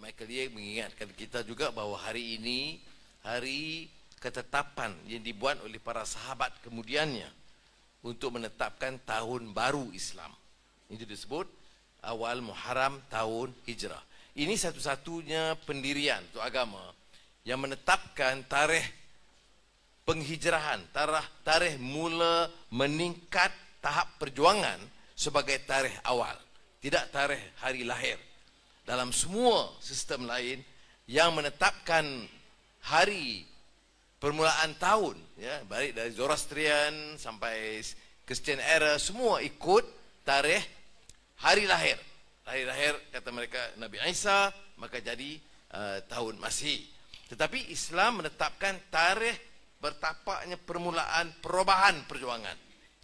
Michael Ye mengingatkan kita juga bahawa hari ini hari ketetapan yang dibuat oleh para sahabat kemudiannya untuk menetapkan tahun baru Islam. Itu disebut awal Muharram tahun Hijrah. Ini satu-satunya pendirian untuk agama yang menetapkan tarikh penghijrahan, tarikh mula meningkat tahap perjuangan sebagai tarikh awal, tidak tarikh hari lahir. Dalam semua sistem lain yang menetapkan hari permulaan tahun, ya, baik dari Zoroastrian sampai Christian era, semua ikut tarikh hari lahir. Hari lahir kata mereka Nabi Isa, maka jadi tahun Masih. Tetapi Islam menetapkan tarikh bertapaknya permulaan perubahan perjuangan.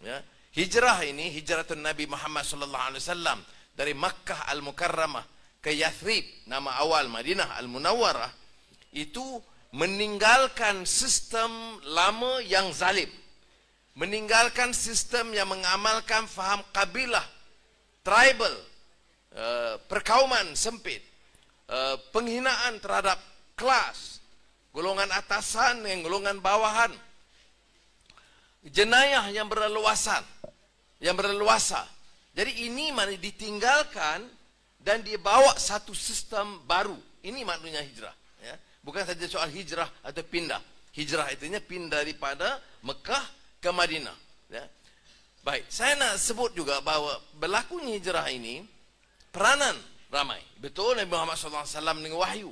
Ya. Hijrah ini, hijratun Nabi Muhammad sallallahu alaihi wasallam dari Makkah Al-Mukarramah ke Yathrib, nama awal Madinah Al-Munawwarah, itu meninggalkan sistem lama yang zalim, meninggalkan sistem yang mengamalkan faham kabilah, tribal, perkauman sempit, penghinaan terhadap kelas, golongan atasan dan golongan bawahan, jenayah yang berleluasa. Jadi ini ditinggalkan dan dibawa satu sistem baru. Ini maknanya hijrah. Ya. Bukan saja soal hijrah atau pindah. Hijrah artinya pindah daripada Mekah ke Madinah. Ya. Baik, saya nak sebut juga bahawa berlakunya hijrah ini peranan ramai. Betul Nabi Muhammad SAW dengan wahyu.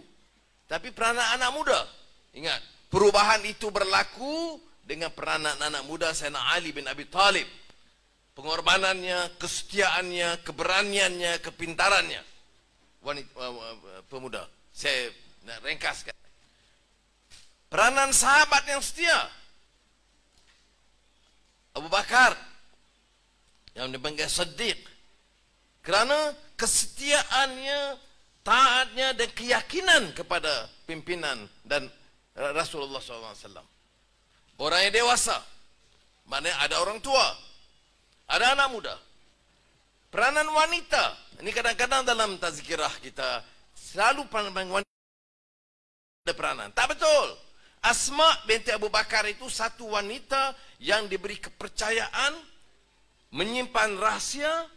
Tapi peranan anak muda. Ingat, perubahan itu berlaku dengan peranan anak muda Sayyidina Ali bin Abi Talib. Pengorbanannya, kesetiaannya, keberaniannya, kepintarannya. Pemuda. Saya nak ringkaskan. Peranan sahabat yang setia. Abu Bakar yang dipanggil Siddiq. Kerana kesetiaannya, taatnya dan keyakinan kepada pimpinan dan Rasulullah SAW. Orang yang dewasa. Maknanya ada orang tua, ada anak muda. Peranan wanita. Ini kadang-kadang dalam tazkirah kita selalu pandang wanita ada peranan. Tak betul. Asma binti Abu Bakar itu satu wanita yang diberi kepercayaan, menyimpan rahsia,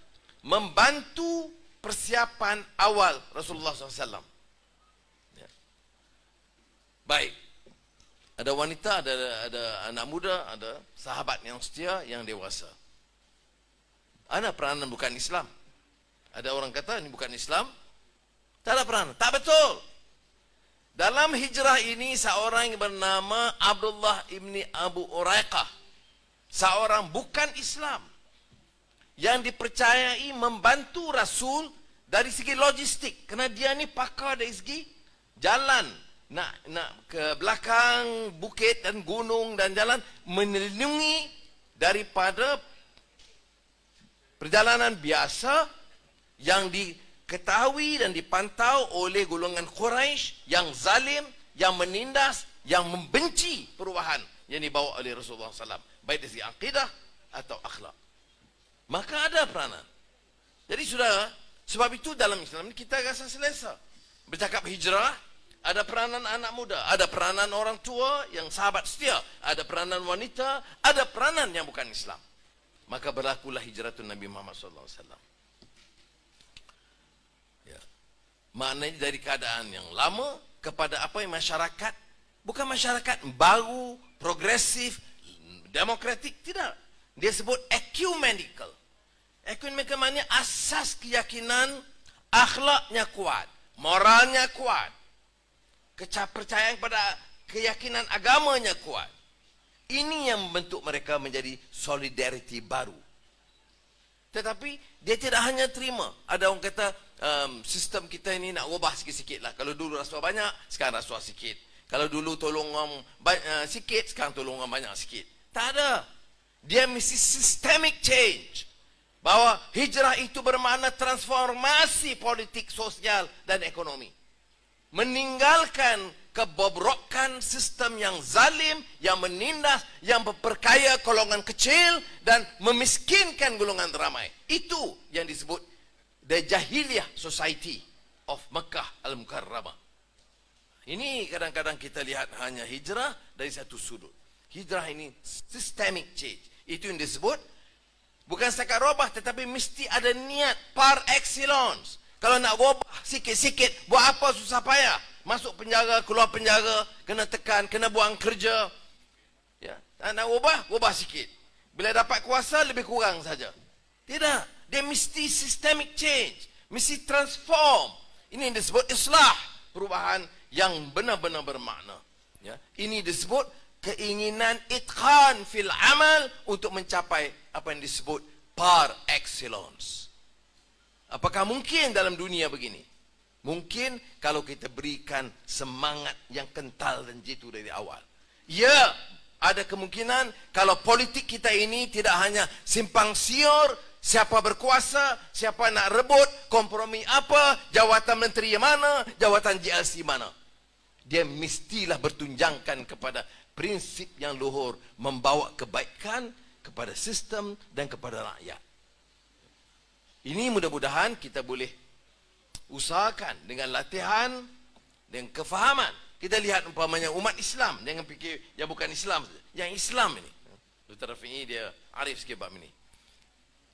membantu persiapan awal Rasulullah SAW. Ya. Baik. Ada wanita, ada anak muda, ada sahabat yang setia, yang dewasa. Ada peranan bukan Islam. Ada orang kata ini bukan Islam, tak ada peranan. Tak betul. Dalam hijrah ini seorang yang bernama Abdullah ibni Abu Uraiqah, seorang bukan Islam yang dipercayai membantu Rasul dari segi logistik, kerana dia ni pakar dari segi jalan, nak ke belakang bukit dan gunung dan jalan, melindungi daripada perjalanan biasa yang diketahui dan dipantau oleh golongan Quraisy yang zalim, yang menindas, yang membenci perubahan yang dibawa oleh Rasulullah SAW, baik dari segi akidah atau akhlak. Maka ada peranan. Jadi saudara, sebab itu dalam Islam ini kita rasa selesa. Bercakap hijrah, ada peranan anak muda, ada peranan orang tua yang sahabat setia, ada peranan wanita, ada peranan yang bukan Islam. Maka berlakulah hijratun Nabi Muhammad SAW. Ya. Maknanya dari keadaan yang lama kepada apa yang masyarakat, bukan masyarakat baru, progresif, demokratik, tidak. Dia sebut ecumenical. Ecumenical maknanya asas keyakinan, akhlaknya kuat, moralnya kuat, kepercayaan pada keyakinan agamanya kuat. Ini yang membentuk mereka menjadi solidariti baru. Tetapi dia tidak hanya terima. Ada orang kata sistem kita ini nak ubah sikit-sikit lah. Kalau dulu rasuah banyak, sekarang rasuah sikit. Kalau dulu tolong orang sikit, sekarang tolong orang banyak sikit. Tak ada. Dia mesti systemic change. Bahawa hijrah itu bermakna transformasi politik, sosial dan ekonomi. Meninggalkan kebobrokan sistem yang zalim, yang menindas, yang memperkaya golongan kecil dan memiskinkan golongan ramai. Itu yang disebut the jahiliyah society. of Mekah Al-Mukarramah. Ini kadang-kadang kita lihat hanya hijrah dari satu sudut. Hijrah ini systemic change. Itu yang disebut bukan setakat robah, tetapi mesti ada niat par excellence. Kalau nak robah sikit-sikit, buat apa susah payah? Masuk penjara, keluar penjara, kena tekan, kena buang kerja. Ya, nak robah sikit. Bila dapat kuasa, lebih kurang saja. Tidak, dia mesti systemic change, mesti transform. Ini yang disebut islah, perubahan yang benar-benar bermakna. Ya, ini disebut keinginan itqan fil amal untuk mencapai apa yang disebut par excellence. Apakah mungkin dalam dunia begini? Mungkin kalau kita berikan semangat yang kental dan jitu dari awal. Ya, ada kemungkinan kalau politik kita ini tidak hanya simpang siur, siapa berkuasa, siapa nak rebut, kompromi apa, jawatan menteri mana, jawatan JLC mana. Dia mestilah bertunjangkan kepada prinsip yang luhur, membawa kebaikan kepada sistem dan kepada rakyat. Ini mudah-mudahan kita boleh usahakan dengan latihan, dengan kefahaman. Kita lihat umpamanya umat Islam, jangan fikir yang bukan Islam, yang Islam ini. Dr. Rafi'i dia arif sikit bab ini.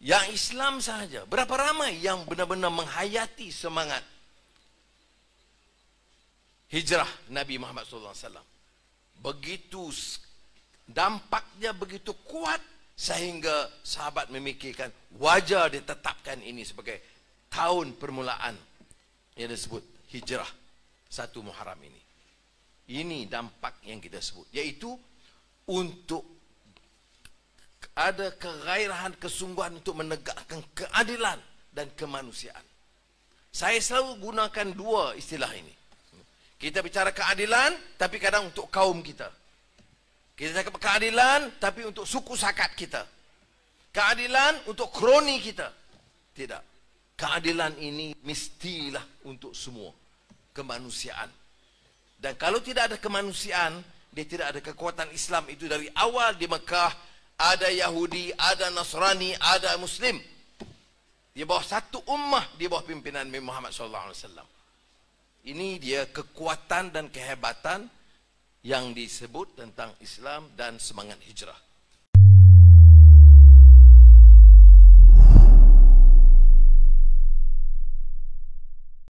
Yang Islam sahaja, berapa ramai yang benar-benar menghayati semangat hijrah Nabi Muhammad SAW. Begitu dampaknya begitu kuat sehingga sahabat memikirkan wajar ditetapkan ini sebagai tahun permulaan yang disebut hijrah 1 Muharram ini. Ini dampak yang kita sebut, yaitu untuk ada kegairahan, kesungguhan untuk menegakkan keadilan dan kemanusiaan. Saya selalu gunakan dua istilah ini. Kita bicara keadilan, tapi kadang untuk kaum kita. Kita cakap keadilan, tapi untuk suku sakat kita. Keadilan untuk kroni kita. Tidak. Keadilan ini mestilah untuk semua. Kemanusiaan. Dan kalau tidak ada kemanusiaan, dia tidak ada kekuatan Islam itu dari awal di Mekah. Ada Yahudi, ada Nasrani, ada Muslim. Di bawah satu ummah, di bawah pimpinan Nabi Muhammad SAW. Ini dia kekuatan dan kehebatan yang disebut tentang Islam dan semangat hijrah.